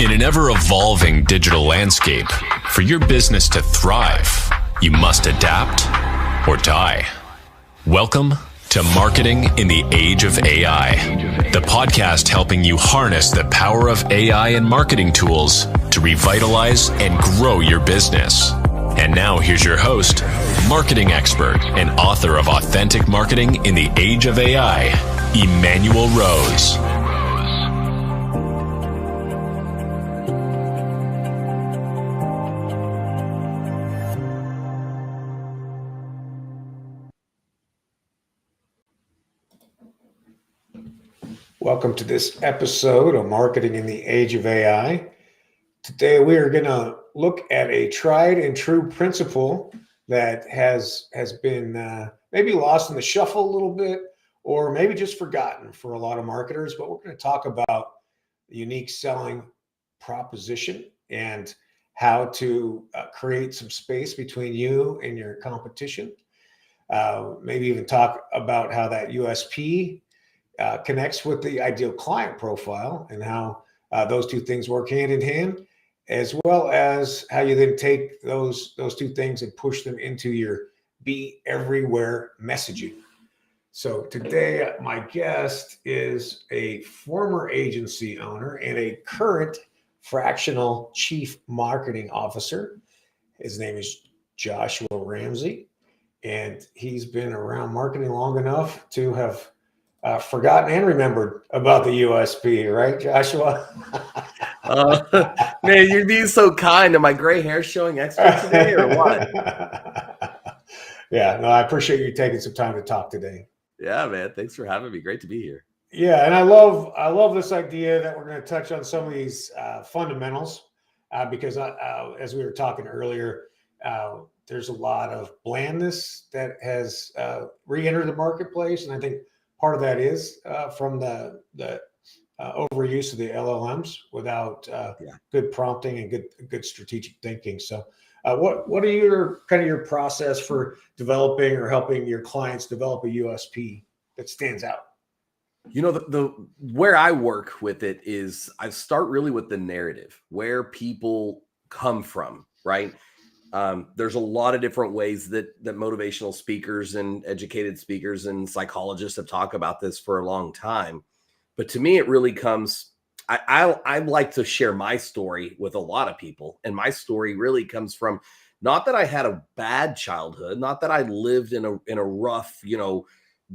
In an ever-evolving digital landscape, for your business to thrive, you must adapt or die. Welcome to Marketing in the Age of AI, the podcast helping you harness the power of AI and marketing tools to revitalize and grow your business. And now here's your host, marketing expert and author of Authentic Marketing in the Age of AI, Emmanuel Rose. Welcome to this episode of Marketing in the Age of AI. Today we are going to look at a tried and true principle that has been maybe lost in the shuffle a little bit, or maybe just forgotten for a lot of marketers. But we're going to talk about the unique selling proposition and how to create some space between you and your competition. Maybe even talk about how that USP connects with the ideal client profile and how those two things work hand in hand, as well as how you then take those two things and push them into your be everywhere messaging. So today, my guest is a former agency owner and a current fractional chief marketing officer. His name is Joshua Ramsey, and he's been around marketing long enough to have forgotten and remembered about the USP, right, Joshua? Man, you're being so kind. Am my gray hair showing extra today or what? Yeah, no, I appreciate you taking some time to talk today. Yeah, man. Thanks for having me. Great to be here. Yeah, and I love this idea that we're going to touch on some of these fundamentals because as we were talking earlier, there's a lot of blandness that has re-entered the marketplace, and I think part of that is from the overuse of the LLMs without good prompting and good strategic thinking. So, what are your process for developing or helping your clients develop a USP that stands out? You know, the where I work with it is I start really with the narrative, where people come from, right? There's a lot of different ways that motivational speakers and educated speakers and psychologists have talked about this for a long time. But to me, it really comes, I like to share my story with a lot of people. And my story really comes from not that I had a bad childhood, not that I lived in a rough,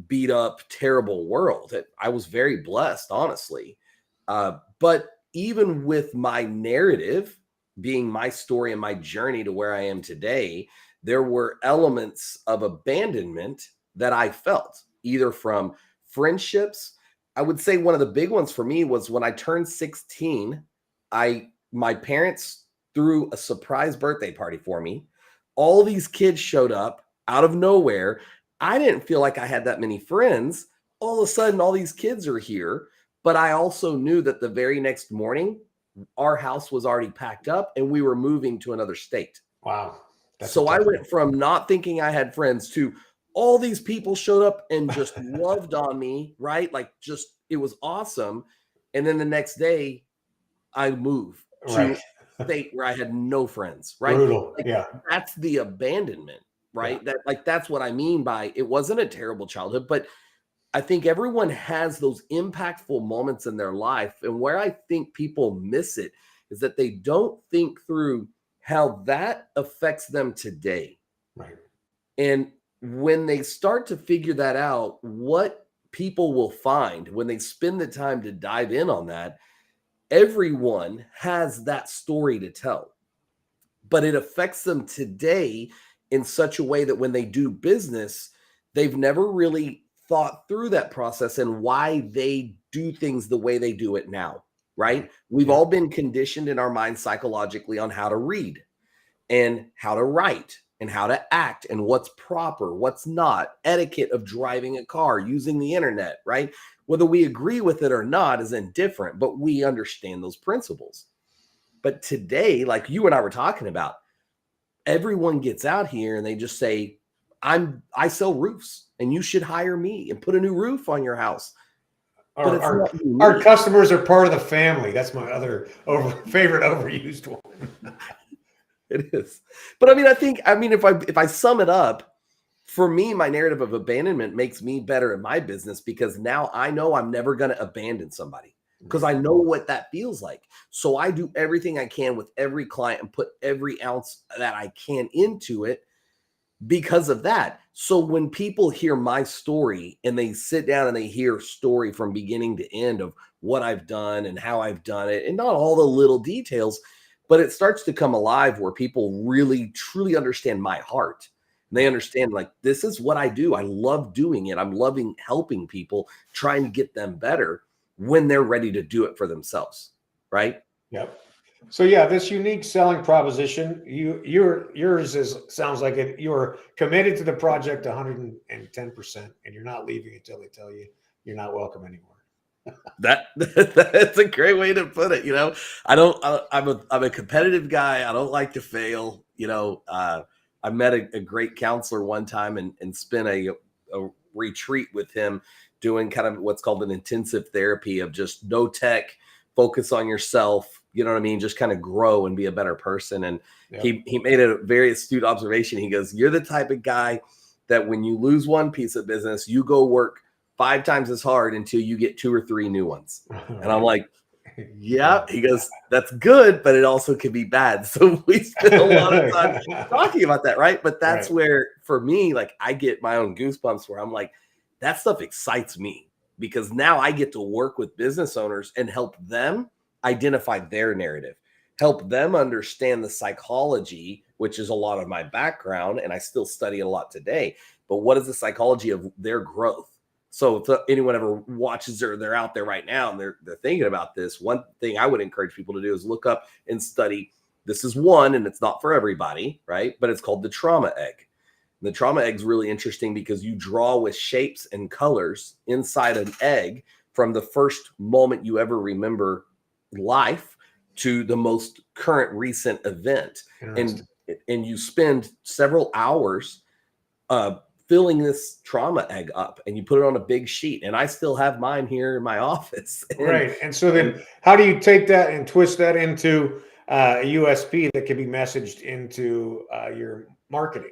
beat up, terrible world. I was very blessed, honestly. But even with my narrative being my story and my journey to where I am today, there were elements of abandonment that I felt, either from friendships. I would say one of the big ones for me was when I turned 16, my parents threw a surprise birthday party for me. All these kids showed up out of nowhere. I didn't feel like I had that many friends. All of a sudden, all these kids are here. But I also knew that the very next morning, our house was already packed up and we were moving to another state. Wow. So I went from not thinking I had friends to all these people showed up and just loved on me, right? Like it was awesome. And then the next day I moved to a state where I had no friends, right? Brutal. That's the abandonment, right? Yeah. That's what I mean by it wasn't a terrible childhood, but I think everyone has those impactful moments in their life. And where I think people miss it is that they don't think through how that affects them today. Right. And when they start to figure that out, what people will find when they spend the time to dive in on that, everyone has that story to tell, but it affects them today in such a way that when they do business, they've never really thought through that process and why they do things the way they do it now, right? We've all been conditioned in our mind psychologically on how to read and how to write and how to act and what's proper, what's not, etiquette of driving a car, using the internet, right? Whether we agree with it or not is indifferent, but we understand those principles. But today, like you and I were talking about, everyone gets out here and they just say, I sell roofs and you should hire me and put a new roof on your house. but it's not our unique. customers are part of the family. That's my other favorite overused one. It is. But I mean, if I sum it up, for me, my narrative of abandonment makes me better at my business because now I know I'm never going to abandon somebody because I know what that feels like. So I do everything I can with every client and put every ounce that I can into it because of that. So when people hear my story and they sit down and they hear a story from beginning to end of what I've done and how I've done it, and not all the little details, but it starts to come alive where people really truly understand my heart. And they understand, like, this is what I do. I love doing it. I'm loving helping people, trying to get them better when they're ready to do it for themselves. Right. Yep. So yeah, this unique selling proposition, yours sounds like it. You're committed to the project 110%, and you're not leaving until they tell you you're not welcome anymore. That's a great way to put it. You know, I'm a competitive guy. I don't like to fail. You know, I met a great counselor one time and spent a retreat with him doing kind of what's called an intensive therapy of just no tech, focus on yourself. You know what I mean? Just kind of grow and be a better person. And he made a very astute observation. He goes, "You're the type of guy that when you lose one piece of business, you go work 5 times as hard until you get 2 or 3 new ones." And I'm like, yeah. He goes, "That's good, but it also can be bad." So we spend a lot of time talking about that, right? But that's where, for me, like, I get my own goosebumps where I'm like, that stuff excites me because now I get to work with business owners and help them identify their narrative, help them understand the psychology, which is a lot of my background, and I still study a lot today. But what is the psychology of their growth? So if anyone ever watches or they're out there right now and they're thinking about this, one thing I would encourage people to do is look up and study. This is one, and it's not for everybody, right? But it's called the trauma egg. And the trauma egg is really interesting because you draw with shapes and colors inside an egg from the first moment you ever remember life to the most current recent event. And you spend several hours filling this trauma egg up, and you put it on a big sheet. And I still have mine here in my office. And so then how do you take that and twist that into a USP that can be messaged into your marketing?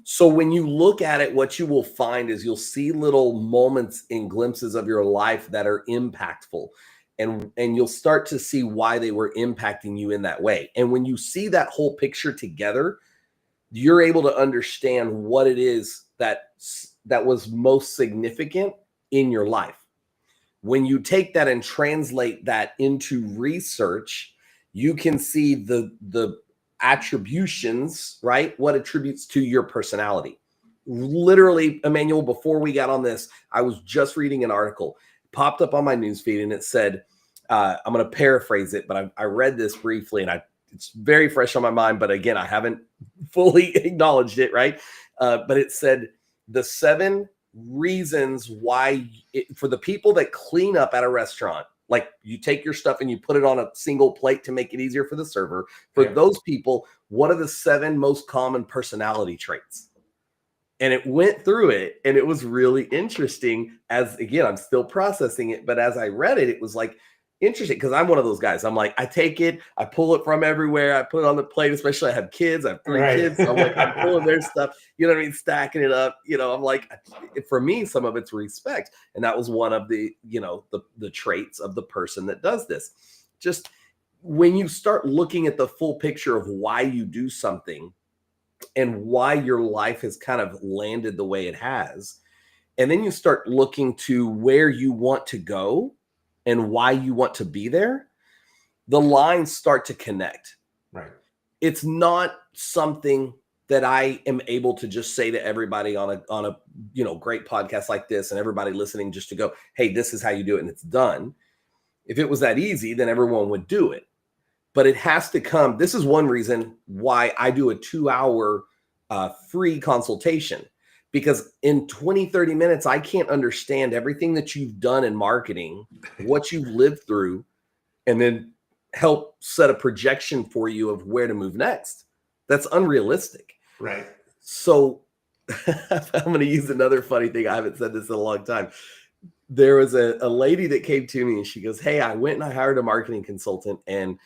So when you look at it, what you will find is you'll see little moments and glimpses of your life that are impactful. And you'll start to see why they were impacting you in that way. And when you see that whole picture together, you're able to understand what it is that was most significant in your life. When you take that and translate that into research, you can see the attributions, right? What attributes to your personality. Literally, Emmanuel, before we got on this, I was just reading an article, popped up on my newsfeed, and it said, I'm going to paraphrase it, but I read this briefly, and it's very fresh on my mind, but again, I haven't fully acknowledged it, right? But it said the 7 reasons why for the people that clean up at a restaurant, like you take your stuff and you put it on a single plate to make it easier for the server. For those people, what are the 7 most common personality traits? And it went through it, and it was really interesting. As again, I'm still processing it, but as I read it, it was like interesting because I'm one of those guys. I'm like, I take it, I pull it from everywhere, I put it on the plate. Especially, I have kids. I have 3 kids, so I'm like, I'm pulling their stuff. You know what I mean? Stacking it up. You know, I'm like, for me, some of it's respect, and that was one of the the traits of the person that does this. Just when you start looking at the full picture of why you do something and why your life has kind of landed the way it has, and then you start looking to where you want to go and why you want to be there, the lines start to connect. Right. It's not something that I am able to just say to everybody on a great podcast like this and everybody listening just to go, hey, this is how you do it and it's done. If it was that easy, then everyone would do it. But it has to come. This is one reason why I do a 2-hour free consultation. Because in 20, 30 minutes, I can't understand everything that you've done in marketing, what you've lived through, and then help set a projection for you of where to move next. That's unrealistic. Right. So I'm going to use another funny thing. I haven't said this in a long time. there was a lady that came to me and she goes, hey, I went and I hired a marketing consultant, and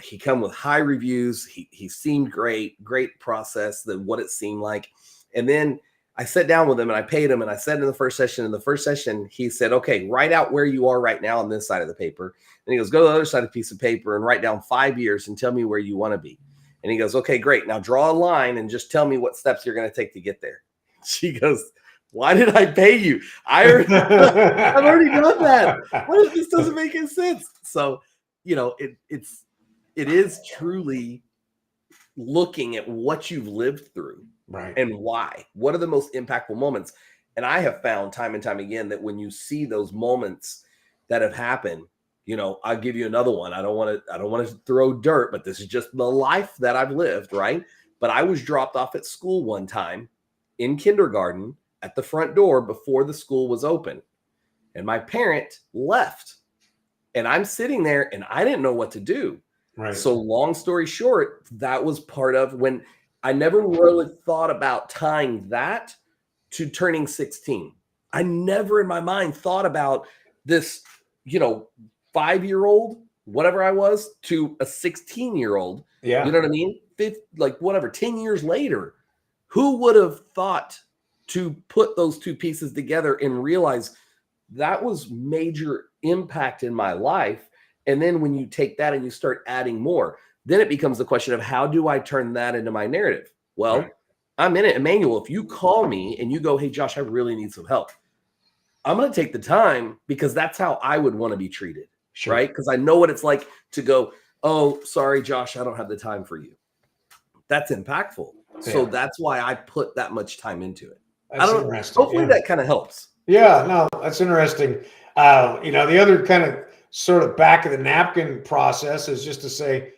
he come with high reviews. He seemed great process, what it seemed like. And then I sat down with him and I paid him, and I said in the first session, he said, okay, write out where you are right now on this side of the paper. And he goes, go to the other side of the piece of paper and write down 5 years and tell me where you want to be. And he goes, okay, great. Now draw a line and just tell me what steps you're going to take to get there. She goes, why did I pay you? I've already done that. This doesn't make any sense. So, it is truly looking at what you've lived through, right, and why. What are the most impactful moments? And I have found time and time again that when you see those moments that have happened, I'll give you another one. I don't want to throw dirt, but this is just the life that I've lived, right? But I was dropped off at school one time in kindergarten at the front door before the school was open, and my parent left, and I'm sitting there and I didn't know what to do. right. So long story short, that was part of when I never really thought about tying that to turning 16. I never in my mind thought about this, 5-year-old, whatever I was, to a 16-year-old. Yeah. You know what I mean? 10 years later, who would have thought to put those two pieces together and realize that was major impact in my life? And then when you take that and you start adding more, then it becomes the question of how do I turn that into my narrative? Well, right. I'm in it. Emmanuel, if you call me and you go, hey, Josh, I really need some help, I'm going to take the time, because that's how I would want to be treated. Sure. Right? Because I know what it's like to go, oh, sorry, Josh, I don't have the time for you. That's impactful. Yeah. So that's why I put that much time into it. That's interesting. Hopefully that kind of helps. Yeah, no, that's interesting. The other kind of sort of back of the napkin process is just to say,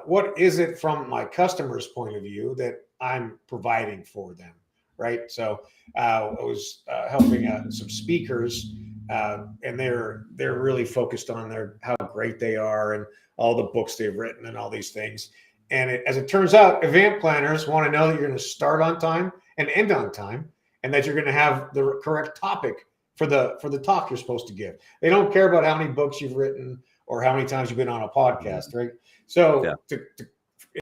what is it from my customer's point of view that I'm providing for them, right? So I was helping some speakers, and they're really focused on how great they are and all the books they've written and all these things. And as it turns out, event planners want to know that you're going to start on time and end on time, and that you're going to have the correct topic for the talk you're supposed to give. They don't care about how many books you've written or how many times you've been on a podcast, right? So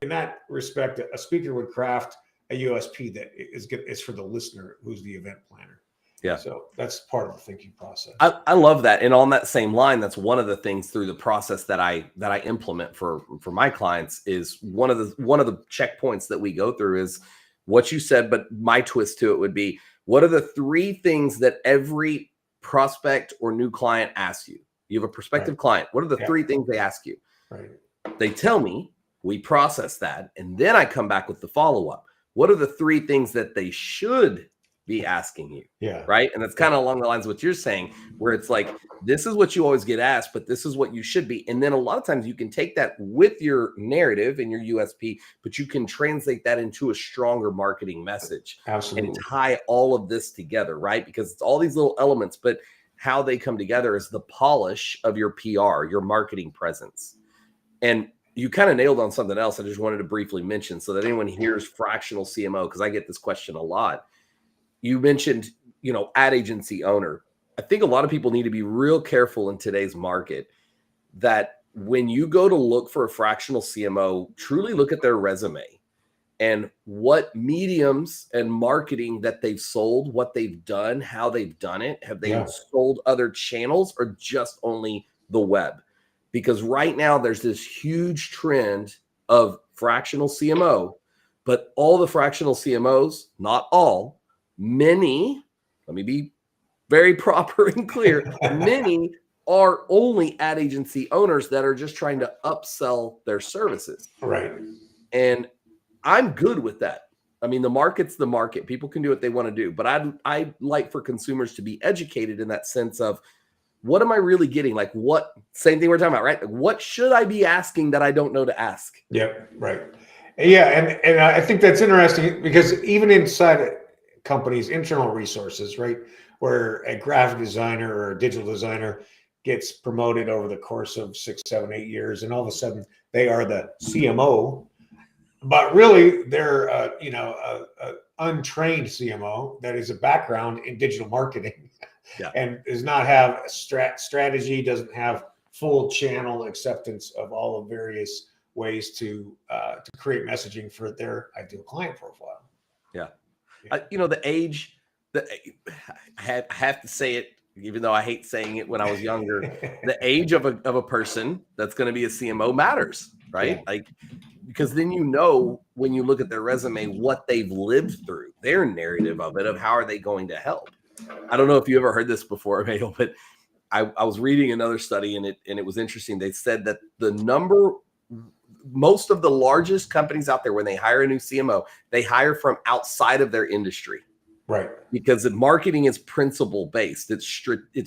in that respect, a speaker would craft a USP that is for the listener who's the event planner. Yeah. So that's part of the thinking process. I love that. And on that same line, that's one of the things through the process that I implement for my clients is one of the checkpoints that we go through is what you said, but my twist to it would be, what are the 3 things that every prospect or new client asks you? You have a prospective client. What are the 3 things they ask you? Right. They tell me, we process that, and then I come back with the follow-up. What are the 3 things that they should be asking you? Yeah. Right. And that's kind of along the lines of what you're saying, where it's like, this is what you always get asked, but this is what you should be. And then a lot of times you can take that with your narrative and your USP, but you can translate that into a stronger marketing message. Absolutely. And tie all of this together, right? Because it's all these little elements, but how they come together is the polish of your PR, your marketing presence. And you kind of nailed on something else I just wanted to briefly mention so that anyone hears fractional CMO, because I get this question a lot. You mentioned, ad agency owner. I think a lot of people need to be real careful in today's market that when you go to look for a fractional CMO, truly look at their resume and what mediums and marketing that they've sold, what they've done, how they've done it. Have they sold other channels or just only the web? Because right now there's this huge trend of fractional CMO, but all the fractional CMOs, not all, many, let me be very proper and clear, many are only ad agency owners that are just trying to upsell their services. Right. And I'm good with that. I mean, the market's the market. People can do what they want to do. But I like for consumers to be educated in that sense of, what am I really getting? Like same thing we're talking about, right? Like, what should I be asking that I don't know to ask? Yep. Right. Yeah. And I think that's interesting because even inside companies' internal resources, right, where a graphic designer or a digital designer gets promoted over the course of 6, 7, 8 years, and all of a sudden they are the CMO, but really they're a untrained CMO that is a background in digital marketing, and does not have a strategy, doesn't have full channel acceptance of all the various ways to create messaging for their ideal client profile. Yeah. The age that I have to say it, even though I hate saying it when I was younger, the age of a person that's going to be a CMO matters, right? Yeah. Like, because then when you look at their resume, what they've lived through, their narrative of it, of how are they going to help. I don't know if you ever heard this before, Emil, but I was reading another study and it was interesting. They said that most of the largest companies out there, when they hire a new CMO, they hire from outside of their industry. Right. Because the marketing is principle based. It's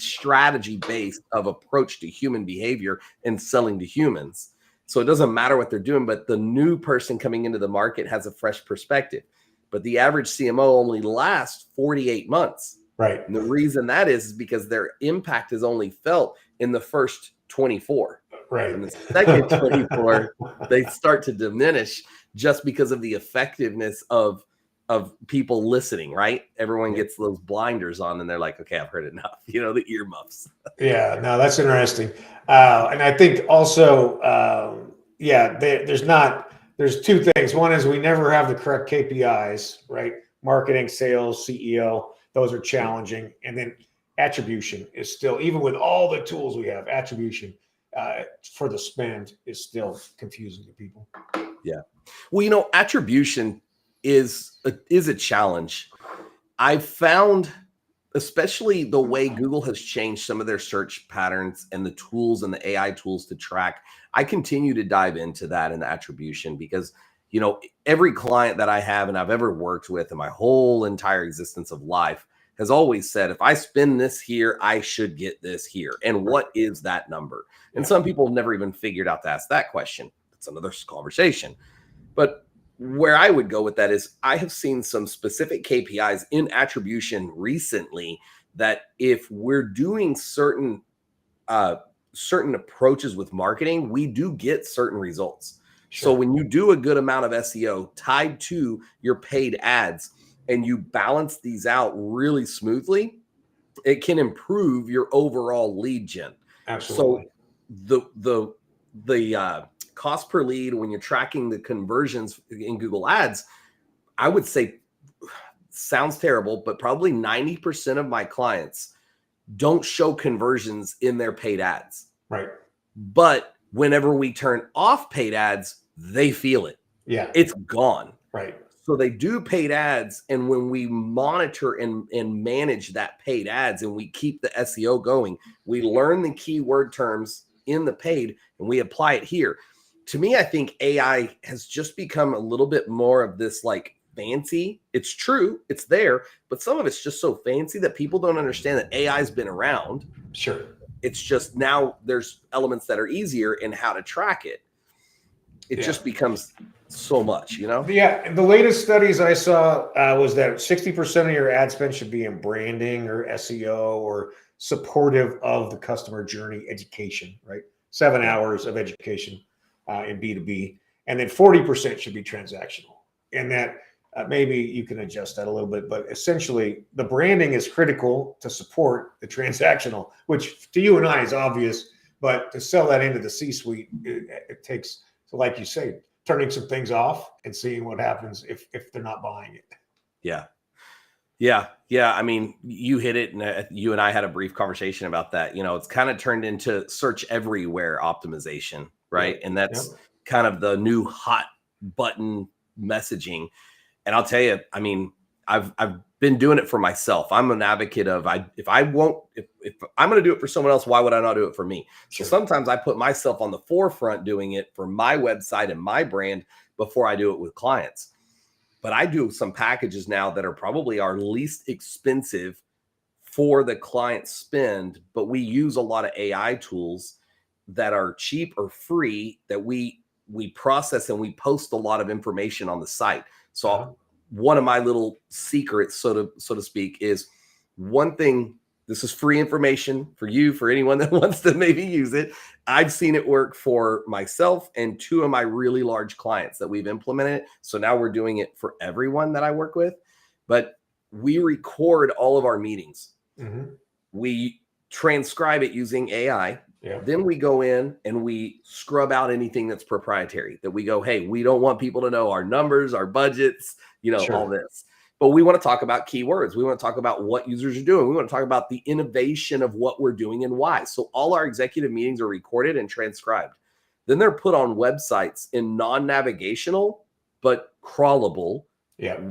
strategy based of approach to human behavior and selling to humans. So it doesn't matter what they're doing, but the new person coming into the market has a fresh perspective. But the average CMO only lasts 48 months. Right. And the reason that is because their impact is only felt in the first 24. Right. And the second 24, they start to diminish just because of the effectiveness of people listening, right? Everyone gets those blinders on and they're like, okay, I've heard enough, the earmuffs. Yeah, no, that's interesting. And I think also, there's two things. One is we never have the correct KPIs, right? Marketing, sales, CEO, those are challenging. And then attribution is still, even with all the tools we have, attribution for the spend is still confusing to people. Yeah. Well, attribution is a challenge. I've found, especially the way Google has changed some of their search patterns and the tools and the AI tools to track, I continue to dive into that in the attribution because, every client that I have and I've ever worked with in my whole entire existence of life has always said, if I spend this here, I should get this here. And what is that number? And some people have never even figured out to ask that question. It's another conversation. But where I would go with that is I have seen some specific KPIs in attribution recently that if we're doing certain approaches with marketing, we do get certain results. Sure. So when you do a good amount of SEO tied to your paid ads and you balance these out really smoothly, it can improve your overall lead gen. Absolutely. So the cost per lead when you're tracking the conversions in Google Ads, I would say, sounds terrible, but probably 90% of my clients don't show conversions in their paid ads. Right. But whenever we turn off paid ads, they feel it. Yeah. It's gone. Right. So they do paid ads. And when we monitor and manage that paid ads and we keep the SEO going, we learn the keyword terms in the paid and we apply it here. To me, I think AI has just become a little bit more of this like fancy. It's true, it's there, but some of it's just so fancy that people don't understand that AI has been around. Sure. It's just now there's elements that are easier in how to track it. It just becomes so much, Yeah. The latest studies I saw was that 60% of your ad spend should be in branding or SEO or supportive of the customer journey education, right? 7 hours of education in B2B. And then 40% should be transactional. And that maybe you can adjust that a little bit, but essentially the branding is critical to support the transactional, which to you and I is obvious, but to sell that into the C-suite, it takes, so like you say, turning some things off and seeing what happens if they're not buying it. Yeah. I mean, you hit it, and you and I had a brief conversation about that. It's kind of turned into search everywhere optimization, right? And that's kind of the new hot button messaging. And I'll tell you, I mean, I've been doing it for myself. I'm an advocate of if I'm going to do it for someone else, why would I not do it for me? Sure. So sometimes I put myself on the forefront doing it for my website and my brand before I do it with clients. But I do some packages now that are probably our least expensive for the client spend, but we use a lot of AI tools that are cheap or free that we process and we post a lot of information on the site. So one of my little secrets, so to speak, is one thing. This is free information for you, for anyone that wants to maybe use it. I've seen it work for myself and 2 of my really large clients that we've implemented. So now we're doing it for everyone that I work with. But we record all of our meetings. Mm-hmm. We transcribe it using AI. Yeah. Then we go in and we scrub out anything that's proprietary, that we go, hey, we don't want people to know our numbers, our budgets, all this. But we want to talk about keywords. We want to talk about what users are doing. We want to talk about the innovation of what we're doing and why. So all our executive meetings are recorded and transcribed. Then they're put on websites in non-navigational, but crawlable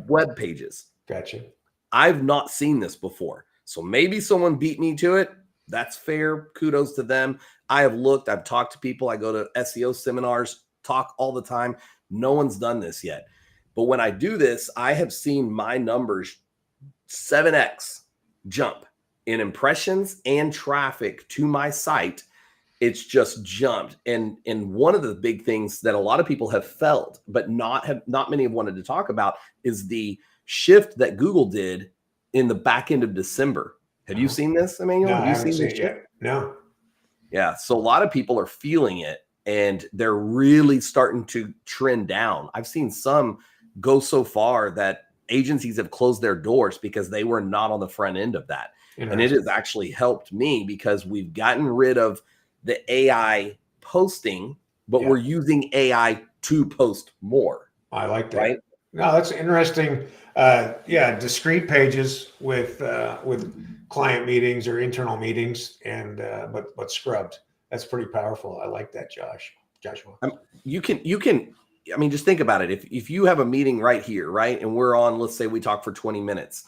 web pages. Gotcha. I've not seen this before. So maybe someone beat me to it. That's fair. Kudos to them. I have looked. I've talked to people. I go to SEO seminars, talk all the time. No one's done this yet. But when I do this, I have seen my numbers 7x jump in impressions and traffic to my site. It's just jumped. And one of the big things that a lot of people have felt, but not many have wanted to talk about, is the shift that Google did in the back end of December. Have you seen this, Emmanuel? No, Have I you haven't seen seen this it yet. No. Yeah. So a lot of people are feeling it and they're really starting to trend down. I've seen some go so far that agencies have closed their doors because they were not on the front end of that. And it has actually helped me because we've gotten rid of the AI posting, but we're using AI to post more. I like that. Right? No, that's interesting. Discrete pages with client meetings or internal meetings, and but scrubbed. That's pretty powerful. I like that, Joshua. You can. I mean, just think about it. If you have a meeting right here, right, and we're on, let's say we talk for 20 minutes,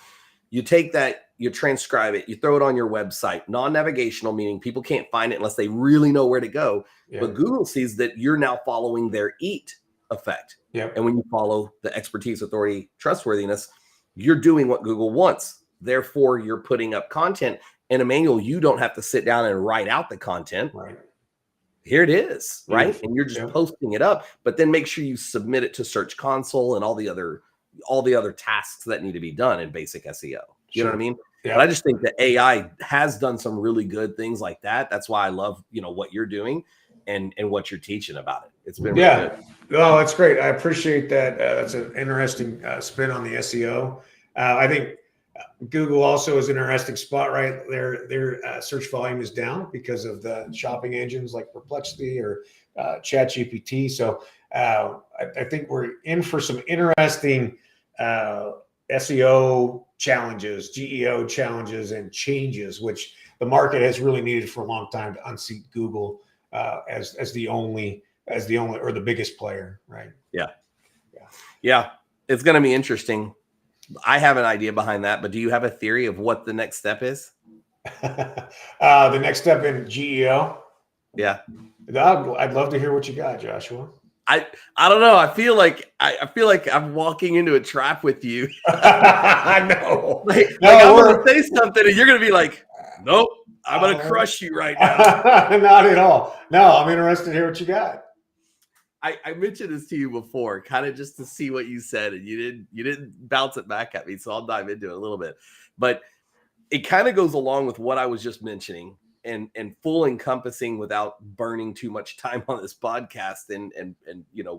you take that, you transcribe it, you throw it on your website, non-navigational, meaning people can't find it unless they really know where to go. Yeah. But Google sees that you're now following their EAT effect. Yep. And when you follow the expertise, authority, trustworthiness, you're doing what Google wants. Therefore, you're putting up content. And Emmanuel, you don't have to sit down and write out the content. Right. Here it is, right? Beautiful. And you're just posting it up, but then make sure you submit it to Search Console and all the other tasks that need to be done in basic SEO. You know what I mean? Yeah. But I just think that AI has done some really good things like that. That's why I love, what you're doing and what you're teaching about it. It's been really good. Oh, that's great. I appreciate that. That's an interesting spin on the SEO. I think Google also is an interesting spot, right? Their search volume is down because of the shopping engines like Perplexity or ChatGPT. So I think we're in for some interesting SEO challenges, GEO challenges, and changes, which the market has really needed for a long time to unseat Google as the only or the biggest player, right? Yeah. It's going to be interesting. I have an idea behind that, but do you have a theory of what the next step is? The next step in GEO? Yeah. I'd love to hear what you got, Joshua. I don't know. I feel like I'm walking into a trap with you. I know. I'm going to say something and you're going to be like, nope, I'm going to crush you right now. Not at all. No, I'm interested to hear what you got. I mentioned this to you before, kind of just to see what you said, and you didn't bounce it back at me, so I'll dive into it a little bit. But it kind of goes along with what I was just mentioning, and full encompassing without burning too much time on this podcast and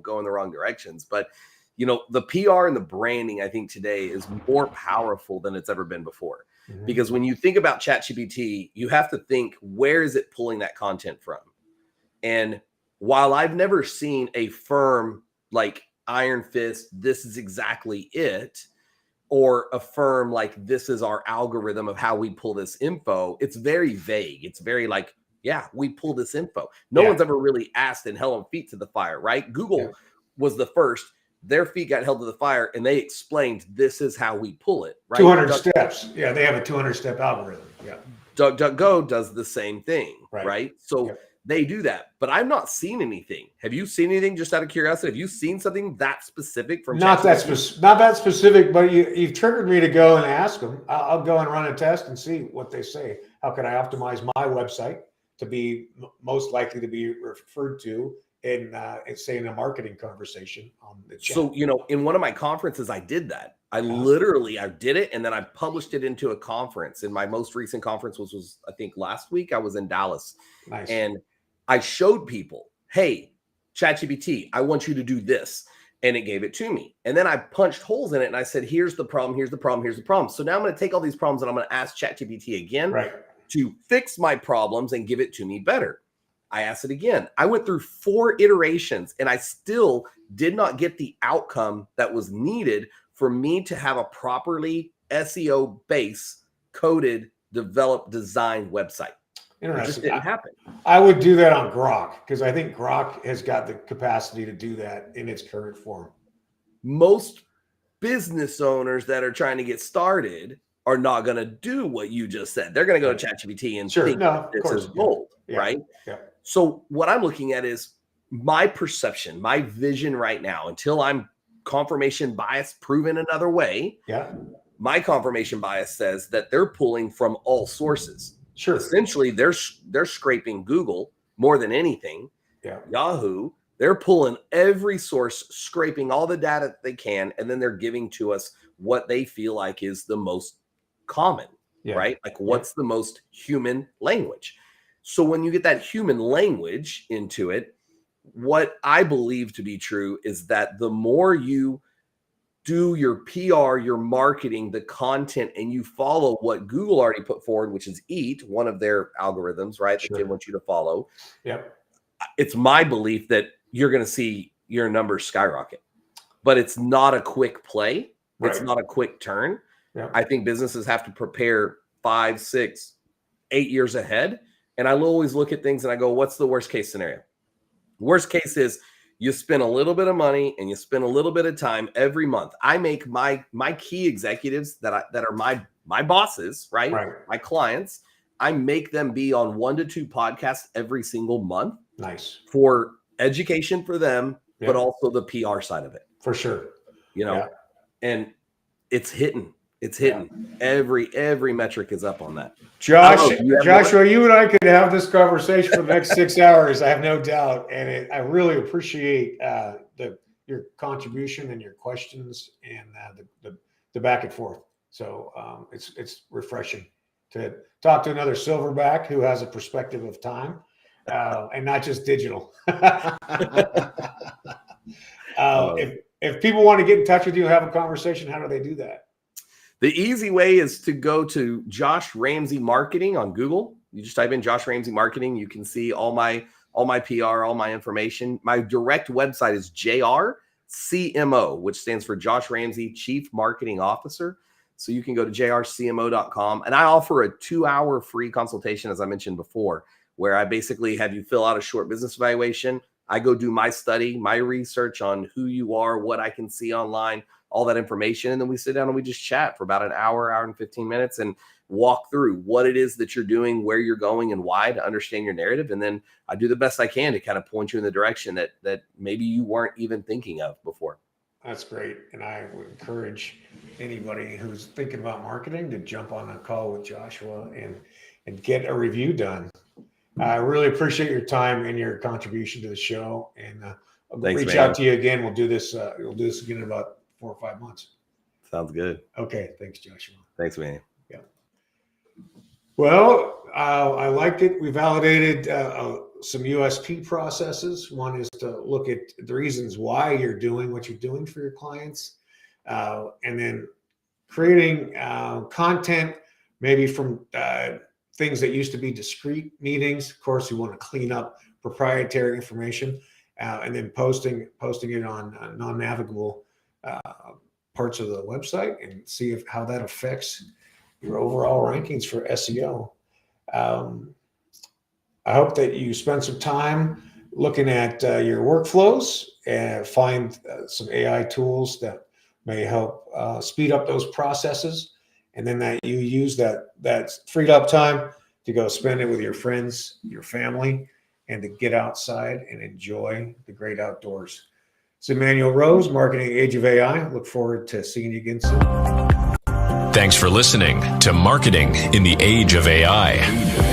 go in the wrong directions. But the PR and the branding, I think today is more powerful than it's ever been before. Mm-hmm. Because when you think about ChatGPT, you have to think, where is it pulling that content from? And while I've never seen a firm like Iron Fist, this is exactly it, or a firm like this is our algorithm of how we pull this info, it's very vague. It's very like, yeah, we pull this info. No one's ever really asked and held on feet to the fire, right? Google was the first. Their feet got held to the fire and they explained this is how we pull it, right? 200 steps. Yeah, they have a 200-step algorithm. Yeah. DuckDuckGo does the same thing, right? So they do that, but I've not seen anything. Have you seen anything, just out of curiosity? Have you seen something that specific from not that specific, but you've triggered me to go and ask them. I'll go and run a test and see what they say. How can I optimize my website to be most likely to be referred to in a marketing conversation on the chat? So, in one of my conferences, I did that. I did it, and then I published it into a conference. And my most recent conference was I think last week. I was in Dallas. Nice. And I showed people, hey, ChatGPT, I want you to do this. And it gave it to me. And then I punched holes in it and I said, here's the problem, here's the problem, here's the problem. So now I'm going to take all these problems and I'm going to ask ChatGPT again. Right. to fix my problems and give it to me better. I asked it again. I went through 4 iterations and I still did not get the outcome that was needed for me to have a properly SEO base coded, developed, designed website. It just didn't happen. I would do that on Grok because I think Grok has got the capacity to do that in its current form. Most business owners that are trying to get started are not going to do what you just said. They're going to go to ChatGPT and think this is gold, right? Yeah. So what I'm looking at is my perception, my vision right now, until I'm confirmation bias proven another way. Yeah. My confirmation bias says that they're pulling from all sources. Sure. Essentially, they're scraping Google more than anything. Yeah. Yahoo, they're pulling every source, scraping all the data that they can, and then they're giving to us what they feel like is the most common, right? Like what's the most human language. So when you get that human language into it, what I believe to be true is that the more you do your PR, your marketing, the content, and you follow what Google already put forward, which is EAT, one of their algorithms, right? That they want you to follow. Yep. It's my belief that you're going to see your numbers skyrocket, but it's not a quick play. Right. It's not a quick turn. Yep. I think businesses have to prepare 5, 6, 8 years ahead. And I always look at things and I go, what's the worst case scenario? Worst case is you spend a little bit of money and you spend a little bit of time every month. I make my key executives that are my bosses, right? My clients. I make them be on 1 to 2 podcasts every single month. Nice. For education for them, but also the PR side of it. For sure. And it's hitting. It's hitting. Every metric is up on that. Joshua, you and I could have this conversation for the next 6 hours. I have no doubt, and I really appreciate your contribution and your questions and the back and forth. So it's refreshing to talk to another silverback who has a perspective of time and not just digital. If people want to get in touch with you and have a conversation, how do they do that? The easy way is to go to Josh Ramsey Marketing on Google. You just type in Josh Ramsey Marketing. You can see all my PR, all my information. My direct website is JRCMO, which stands for Josh Ramsey Chief Marketing Officer. So you can go to jrcmo.com. And I offer a 2-hour free consultation, as I mentioned before, where I basically have you fill out a short business evaluation. I go do my study, my research on who you are, what I can see online, all that information. And then we sit down and we just chat for about an hour and 15 minutes and walk through what it is that you're doing, where you're going and why, to understand your narrative. And then I do the best I can to kind of point you in the direction that maybe you weren't even thinking of before. That's great. And I would encourage anybody who's thinking about marketing to jump on a call with Joshua and get a review done. I really appreciate your time and your contribution to the show. And I'll reach out to you again. We'll do this again in about 4 or 5 months. Sounds good. Okay. Thanks, Joshua. Thanks, man. Yeah. Well, I liked it. We validated some USP processes. One is to look at the reasons why you're doing what you're doing for your clients. And then creating content, maybe from things that used to be discrete meetings. Of course, you want to clean up proprietary information and then posting it on non-navigable parts of the website and see how that affects your overall rankings for SEO. I hope that you spend some time looking at your workflows and find some AI tools that may help speed up those processes. And then that you use that freed up time to go spend it with your friends, your family, and to get outside and enjoy the great outdoors. It's Emmanuel Rose, Marketing Age of AI. Look forward to seeing you again soon. Thanks for listening to Marketing in the Age of AI.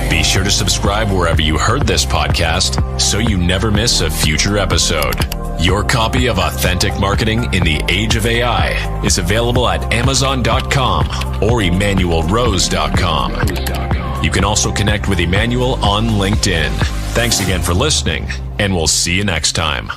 Be sure to subscribe wherever you heard this podcast so you never miss a future episode. Your copy of Authentic Marketing in the Age of AI is available at Amazon.com or EmmanuelRose.com. You can also connect with Emmanuel on LinkedIn. Thanks again for listening, and we'll see you next time.